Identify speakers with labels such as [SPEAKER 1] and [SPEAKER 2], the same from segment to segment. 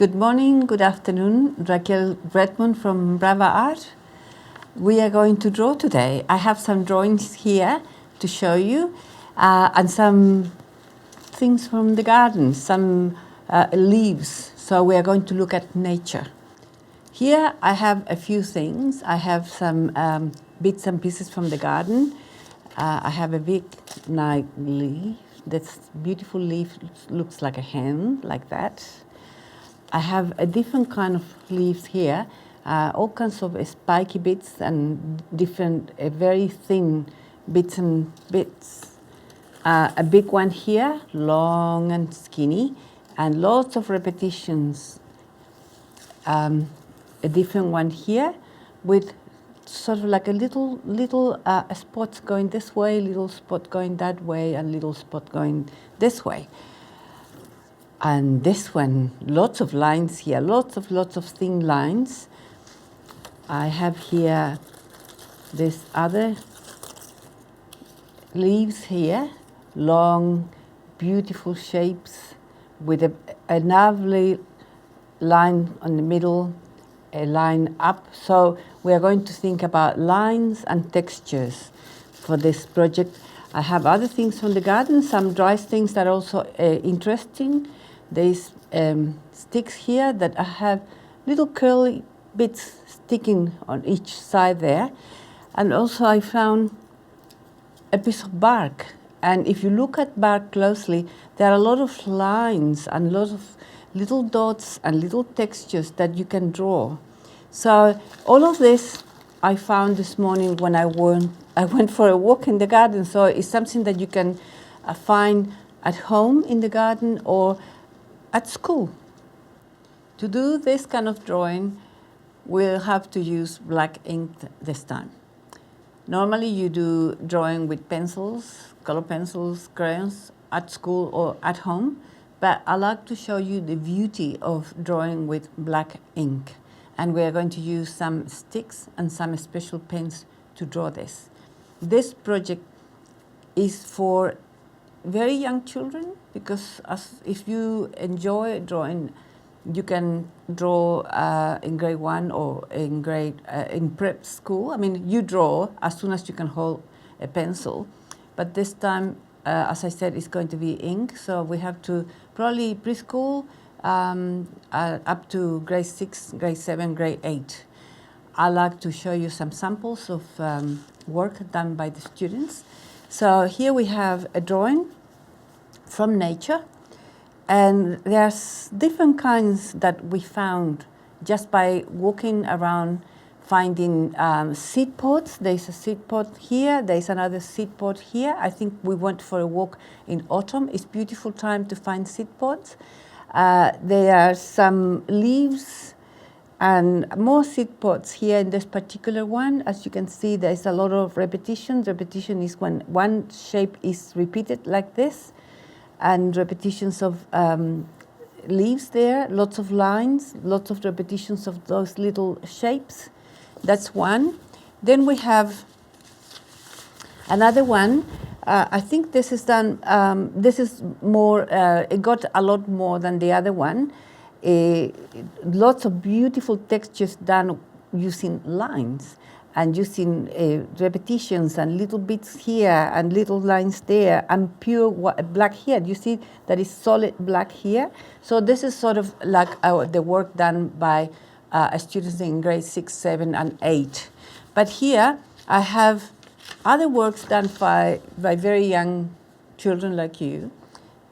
[SPEAKER 1] Good morning, good afternoon. Raquel Redmond from Brava Art. We are going to draw today. I have some drawings here to show you and some things from the garden, some leaves. So we are going to look at nature. Here I have a few things. I have some bits and pieces from the garden. I have a big nice leaf. This beautiful leaf looks like a hand, like that. I have a different kind of leaves here, all kinds of spiky bits and different, very thin bits and bits. A big one here, long and skinny, and lots of repetitions. A different one here with sort of like a little spots going this way, little spot going that way, and little spot going this way. And this one, lots of lines here, lots of thin lines. I have here this other leaves here, long, beautiful shapes with a lovely line on the middle, a line up. So we are going to think about lines and textures for this project. I have other things from the garden, some dry things that are also interesting. There's sticks here that I have little curly bits sticking on each side there. And also I found a piece of bark. And if you look at bark closely, there are a lot of lines and a lot of little dots and little textures that you can draw. So all of this I found this morning when I went for a walk in the garden. So it's something that you can find at home in the garden or at school. To do this kind of drawing, we'll have to use black ink this time. Normally you do drawing with pencils, color pencils, crayons at school or at home, but I like to show you the beauty of drawing with black ink. And we are going to use some sticks and some special pens to draw this. This project is for very young children, because if you enjoy drawing, you can draw in grade 1 or in prep school. I mean, you draw as soon as you can hold a pencil, but this time, as I said, it's going to be ink, so we have to probably preschool up to grade 6, grade 7, grade 8. I like to show you some samples of work done by the students. So here we have a drawing from nature, and there's different kinds that we found just by walking around, finding seed pods. There's a seed pod here, there's another seed pod here. I think we went for a walk in autumn. It's beautiful time to find seed pods. There are some leaves and more seed pods here in this particular one. As you can see, there's a lot of repetition. Repetition is when one shape is repeated like this, and repetitions of leaves there, lots of lines, lots of repetitions of those little shapes. That's one. Then we have another one. I think this is done, this is more, it got a lot more than the other one. Lots of beautiful textures done using lines and using repetitions and little bits here and little lines there and pure black here. You see that is solid black here. So this is sort of like the work done by students in grade 6, 7, and 8. But here I have other works done by very young children like you.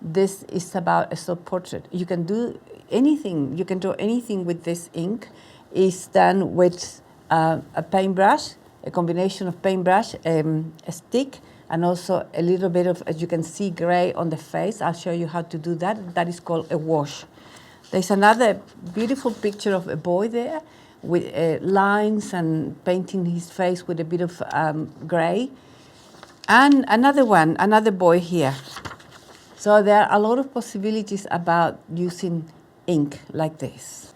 [SPEAKER 1] This is about a self-portrait. You can do anything, you can draw anything with this ink. It's done with a paintbrush, a combination of paintbrush, a stick, and also a little bit of, as you can see, gray on the face. I'll show you how to do that. That is called a wash. There's another beautiful picture of a boy there with lines and painting his face with a bit of gray. And another one, another boy here. So there are a lot of possibilities about using ink like this.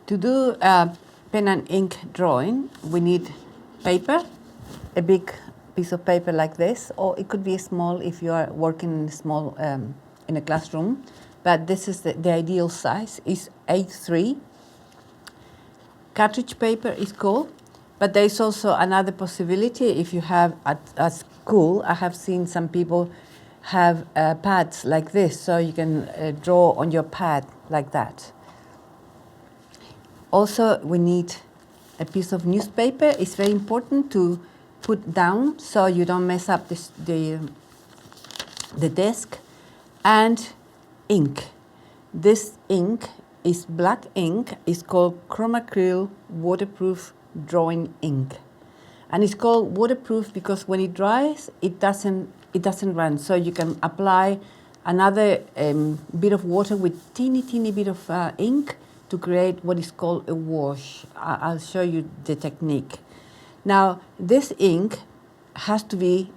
[SPEAKER 1] To do a pen and ink drawing, we need paper, a big piece of paper like this, or it could be small if you are working in a small in a classroom. but this is the ideal size, is A3. Cartridge paper is cool, but there is also another possibility. If you have at school, I have seen some people have pads like this, so you can draw on your pad like that. Also, we need a piece of newspaper. It's very important to put down so you don't mess up the desk. And ink. This ink is black ink. It's called Chromacryl waterproof drawing ink. And it's called waterproof because when it dries, it doesn't run. So you can apply another bit of water with teeny bit of ink to create what is called a wash. I'll show you the technique. Now, this ink has to be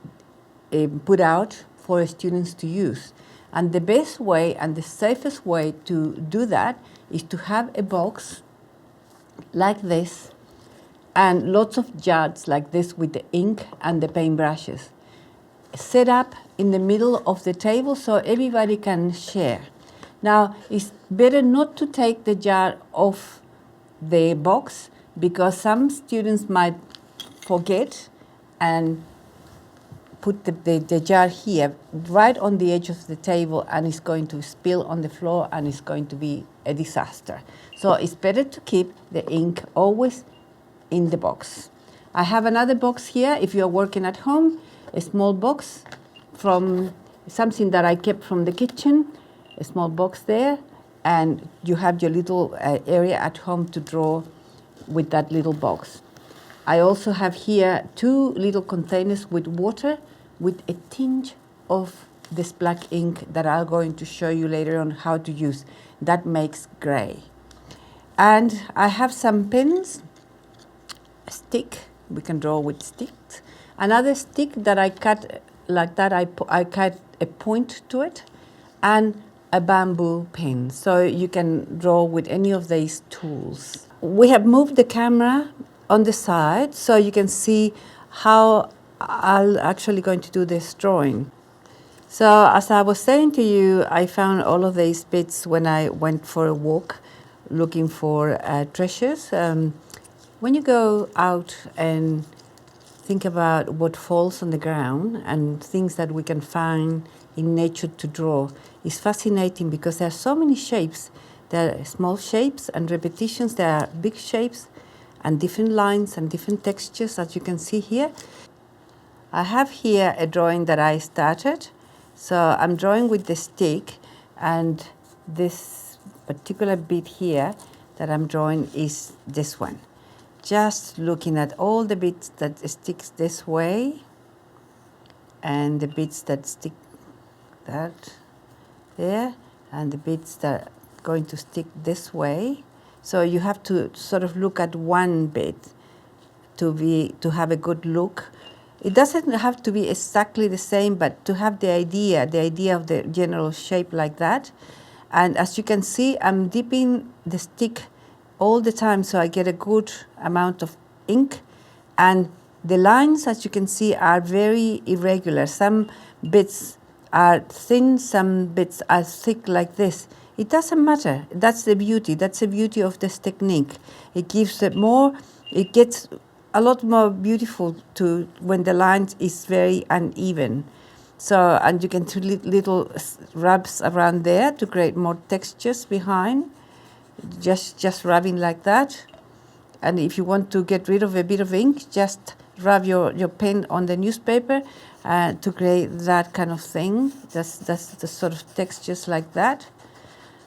[SPEAKER 1] put out for students to use. And the best way and the safest way to do that is to have a box like this and lots of jars like this with the ink and the paintbrushes set up in the middle of the table so everybody can share. Now, it's better not to take the jar off the box because some students might forget and put the jar here right on the edge of the table, and it's going to spill on the floor and it's going to be a disaster. So it's better to keep the ink always in the box. I have another box here if you're working at home, a small box from something that I kept from the kitchen, a small box there, and you have your little area at home to draw with that little box. I also have here 2 little containers with water with a tinge of this black ink that I'm going to show you later on how to use. That makes gray. And I have some pens, a stick, we can draw with sticks. Another stick that I cut like that, I cut a point to it, and a bamboo pen. So you can draw with any of these tools. We have moved the camera on the side so you can see how I'm actually going to do this drawing. So as I was saying to you, I found all of these bits when I went for a walk looking for treasures. When you go out and think about what falls on the ground and things that we can find in nature to draw, it's fascinating because there are so many shapes. There are small shapes and repetitions, there are big shapes and different lines and different textures, as you can see here. I have here a drawing that I started. So I'm drawing with the stick, and this particular bit here that I'm drawing is this one. Just looking at all the bits that sticks this way and the bits that stick that there and the bits that are going to stick this way. So you have to sort of look at one bit to have a good look. It doesn't have to be exactly the same, but to have the idea of the general shape like that. And as you can see, I'm dipping the stick all the time so I get a good amount of ink. And the lines, as you can see, are very irregular. Some bits are thin, some bits are thick like this. It doesn't matter. That's the beauty. That's the beauty of this technique. It gives it more, it gets a lot more beautiful to when the lines is very uneven. So, and you can do little rubs around there to create more textures behind. Just rubbing like that. And if you want to get rid of a bit of ink, just rub your pen on the newspaper to create that kind of thing. That's the sort of textures like that.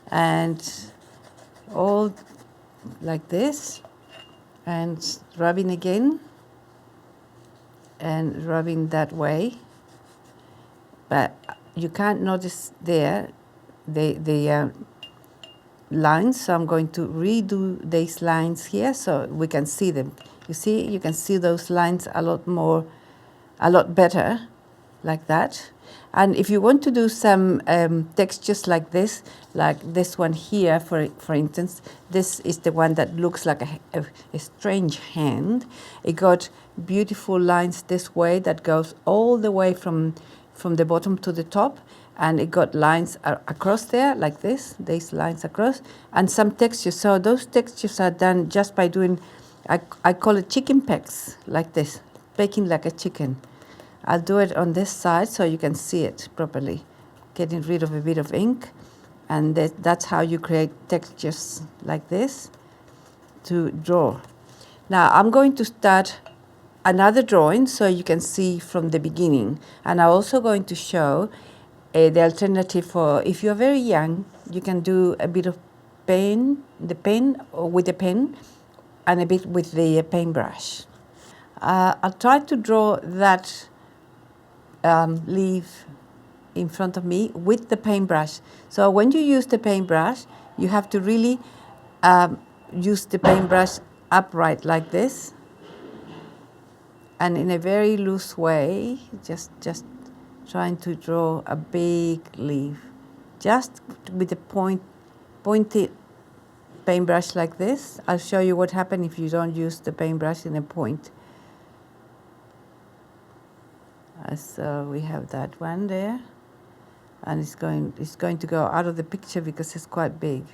[SPEAKER 1] And all like this. And rubbing again, and rubbing that way. But you can't notice there the lines, so I'm going to redo these lines here so we can see them. You see, you can see those lines a lot better, like that. And if you want to do some textures like this one here, for instance, this is the one that looks like a strange hand. It got beautiful lines this way that goes all the way from the bottom to the top, and it got lines across there like this, these lines across, and some textures. So those textures are done just by doing, I call it chicken pecks, like this, baking like a chicken. I'll do it on this side so you can see it properly, getting rid of a bit of ink, and that's how you create textures like this to draw. Now I'm going to start another drawing so you can see from the beginning, and I'm also going to show the alternative for if you're very young, you can do a bit of pen or with the pen, and a bit with the paintbrush. I'll try to draw that leaf in front of me with the paintbrush. So when you use the paintbrush, you have to really use the paintbrush upright like this, and in a very loose way, just trying to draw a big leaf, just with a pointed paintbrush like this. I'll show you what happens if you don't use the paintbrush in a point. So we have that one there, and it's going to go out of the picture because it's quite big.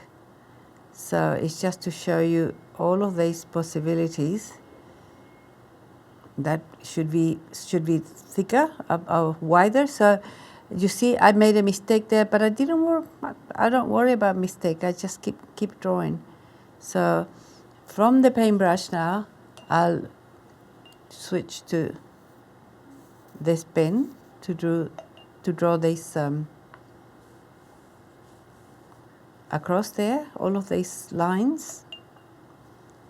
[SPEAKER 1] So it's just to show you all of these possibilities. That should be thicker or wider. So you see, I made a mistake there, but I don't worry about mistake. I just keep drawing. So from the paintbrush now, I'll switch to this pen to draw this across there, all of these lines.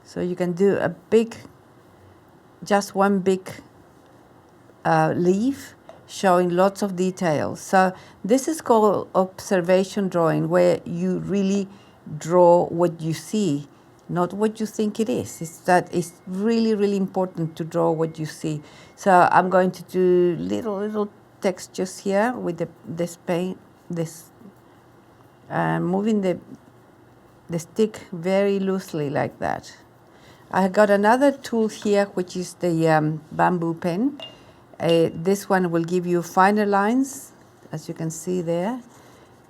[SPEAKER 1] So you can do a big, just one big leaf showing lots of details. So this is called observation drawing, where you really draw what you see, not what you think it is. It's really, really important to draw what you see. So I'm going to do little textures here with this paint, moving the stick very loosely like that. I got another tool here, which is the bamboo pen. This one will give you finer lines, as you can see there,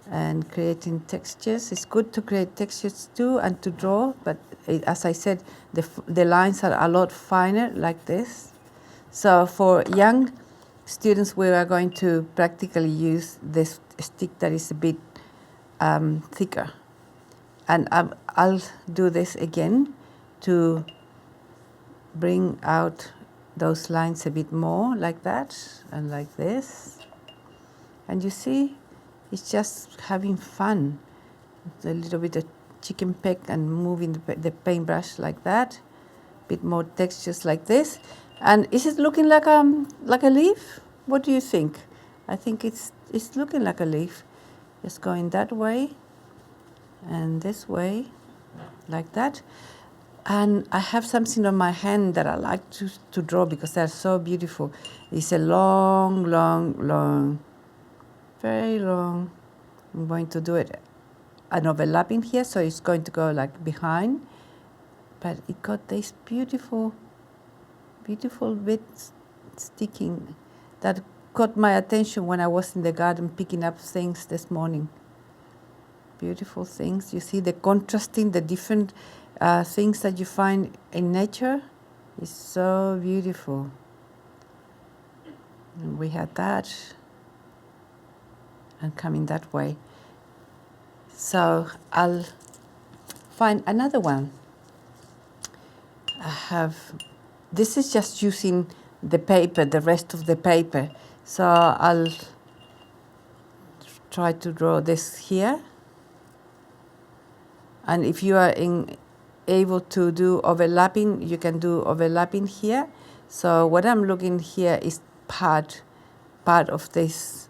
[SPEAKER 1] and creating textures. It's good to create textures too and to draw, but as I said, the lines are a lot finer like this. So for young students, we are going to practically use this stick that is a bit thicker. And I'll do this again to bring out those lines a bit more like that and like this. And you see, it's just having fun. A little bit of chicken peck and moving the paintbrush like that. A bit more textures like this. And is it looking like a leaf? What do you think? I think it's looking like a leaf. Just going that way and this way, like that. And I have something on my hand that I like to draw because they're so beautiful. It's a long, very long. I'm going to do an overlapping here, so it's going to go like behind. But it got these beautiful bits sticking that caught my attention when I was in the garden picking up things this morning. Beautiful things. You see the contrasting, the different things that you find in nature is so beautiful. And we had that, and coming that way. So I'll find another one. This is just using the paper, the rest of the paper. So I'll try to draw this here. And if you are able to do overlapping, you can do overlapping here. So what I'm looking here is part of this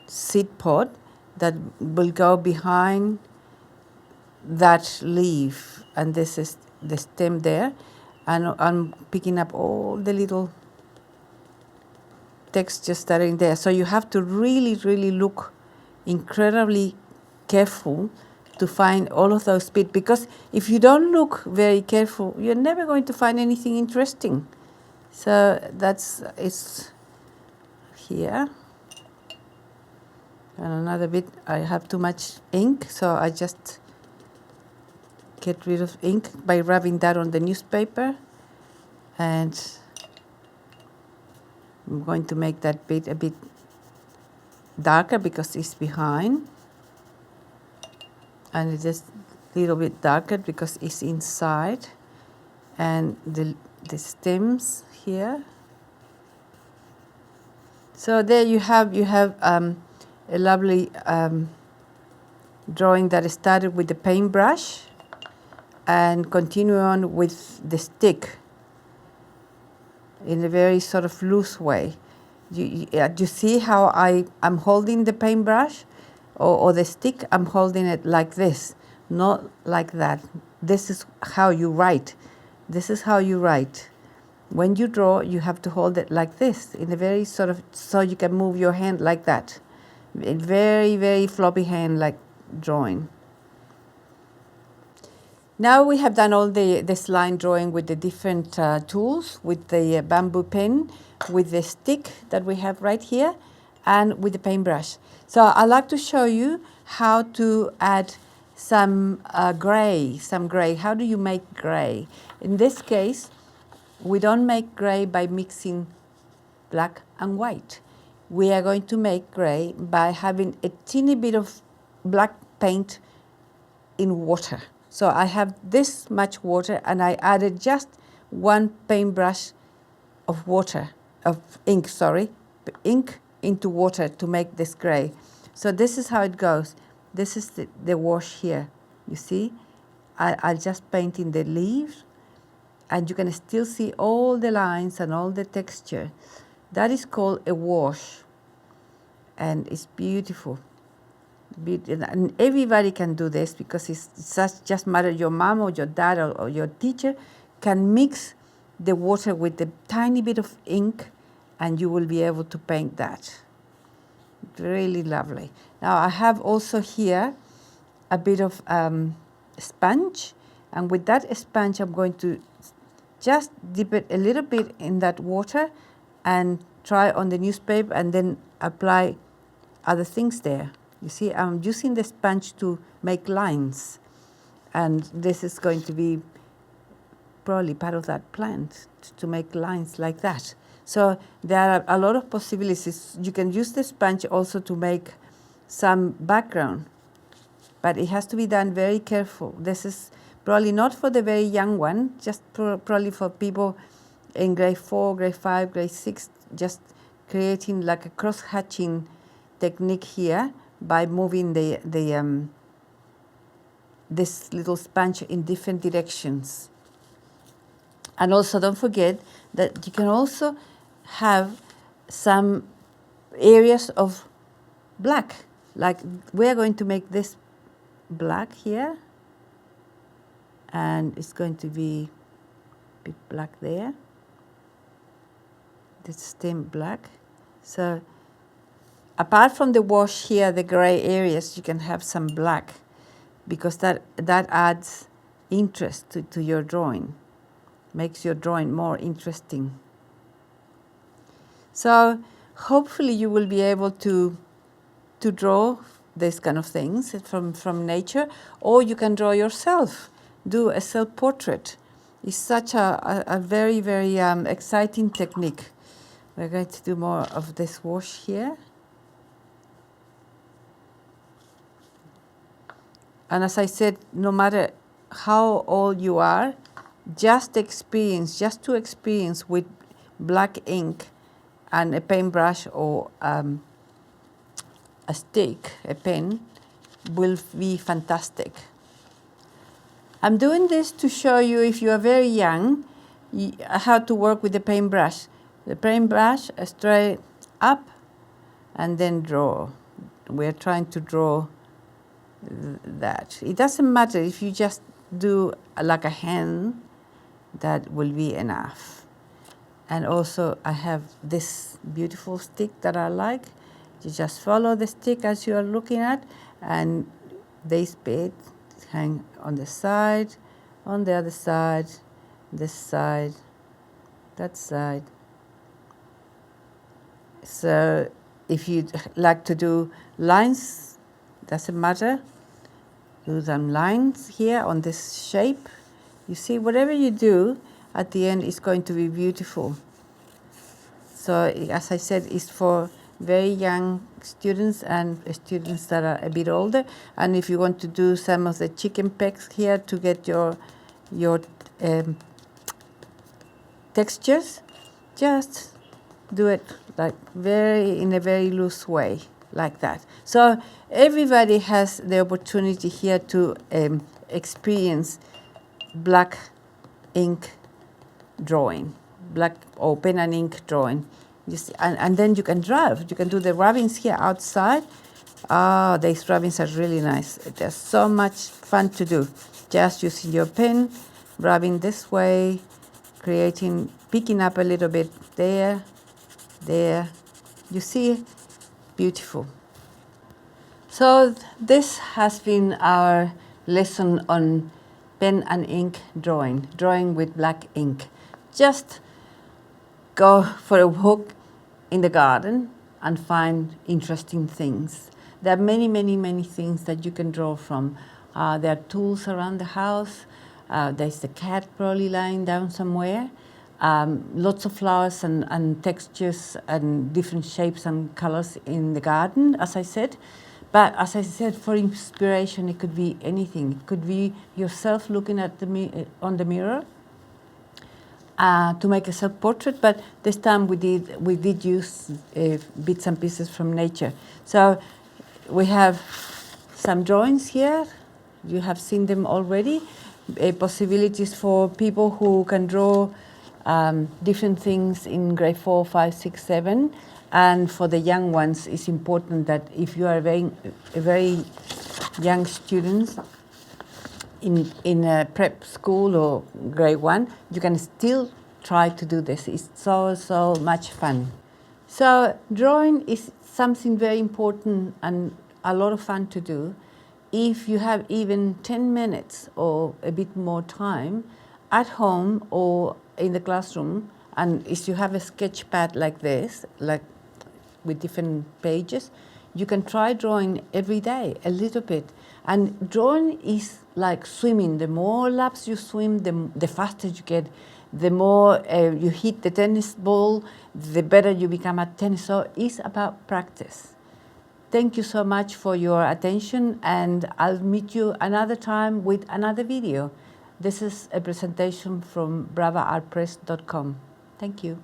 [SPEAKER 1] seed pod that will go behind that leaf, and this is the stem there, and I'm picking up all the little textures that are in there. So you have to really, really look incredibly careful to find all of those bits, because if you don't look very careful, you're never going to find anything interesting. So it's here. And another bit, I have too much ink, so I just get rid of ink by rubbing that on the newspaper. And I'm going to make that bit a bit darker because it's behind. And it's just a little bit darker because it's inside. And the stems here. So there you have a lovely drawing that started with the paintbrush and continue on with the stick in a very sort of loose way. You see how I'm holding the paintbrush or the stick? I'm holding it like this, not like that. This is how you write. This is how you write. When you draw, you have to hold it like this, in a very sort of, so you can move your hand like that. A very, very floppy hand like drawing. Now we have done all this line drawing with the different tools, with the bamboo pen, with the stick that we have right here, and with the paintbrush. So I'd like to show you how to add some gray. How do you make gray? In this case, we don't make gray by mixing black and white. We are going to make gray by having a teeny bit of black paint in water. So I have this much water and I added just one paintbrush of water, of ink, sorry, ink into water to make this gray. So this is how it goes. This is the wash here, you see? I'll just paint in the leaves and you can still see all the lines and all the texture. That is called a wash and it's beautiful. And everybody can do this because it's just matter your mom or your dad or your teacher can mix the water with a tiny bit of ink and you will be able to paint that. Really lovely. Now I have also here a bit of sponge, and with that sponge I'm going to just dip it a little bit in that water and try on the newspaper and then apply other things there. You see, I'm using the sponge to make lines, and this is going to be probably part of that plant to make lines like that. So there are a lot of possibilities. You can use the sponge also to make some background, but it has to be done very careful. This is probably not for the very young one, just probably for people in grade 4, grade 5, grade 6, just creating like a cross-hatching technique here by moving this little sponge in different directions. And also don't forget that you can also have some areas of black. Like we're going to make this black here, and it's going to be a bit black there. This stem black. So apart from the wash here, the gray areas, you can have some black because that adds interest to your drawing, makes your drawing more interesting. So hopefully you will be able to draw these kind of things from nature, or you can draw yourself, do a self-portrait. It's such a very, very exciting technique. We're going to do more of this wash here. And as I said, no matter how old you are, just to experience with black ink and a paintbrush or a stick, a pen, will be fantastic. I'm doing this to show you, if you are very young, how to work with the paintbrush. The paintbrush straight up and then draw. We're trying to draw that. It doesn't matter if you just do like a hand, that will be enough. And also I have this beautiful stick that I like. You just follow the stick as you are looking at, and this bit hang on the side, on the other side, this side, that side. So if you like to do lines, doesn't matter. Do some lines here on this shape. You see, whatever you do at the end is going to be beautiful. So as I said, it's for very young students and students that are a bit older. And if you want to do some of the chicken pegs here to get your textures, just do it like in a very loose way, like that. So everybody has the opportunity here to experience black ink drawing, black or pen and ink drawing. You see, and then you can draw. You can do the rubbings here outside. Oh, these rubbings are really nice. They're so much fun to do. Just using your pen, rubbing this way, picking up a little bit there. You see, beautiful. So this has been our lesson on pen and ink drawing with black ink. Just go for a walk in the garden and find interesting things. There are many, many, many things that you can draw from. There are tools around the house. There's the cat probably lying down somewhere. Lots of flowers and textures and different shapes and colors in the garden, as I said. But as I said, for inspiration, it could be anything. It could be yourself looking at on the mirror to make a self-portrait. But this time we did use bits and pieces from nature. So we have some drawings here. You have seen them already. Possibilities for people who can draw different things in grade 4, 5, 6, 7. And for the young ones, it's important that if you are a very young student in a prep school or grade 1, you can still try to do this. It's so much fun. So drawing is something very important and a lot of fun to do. If you have even 10 minutes or a bit more time at home or in the classroom, and if you have a sketch pad like this, like with different pages, you can try drawing every day a little bit. And drawing is like swimming. The more laps you swim, the faster you get. The more you hit the tennis ball, the better you become at tennis. So it's about practice. Thank you so much for your attention, and I'll meet you another time with another video. This is a presentation from bravaartpress.com. Thank you.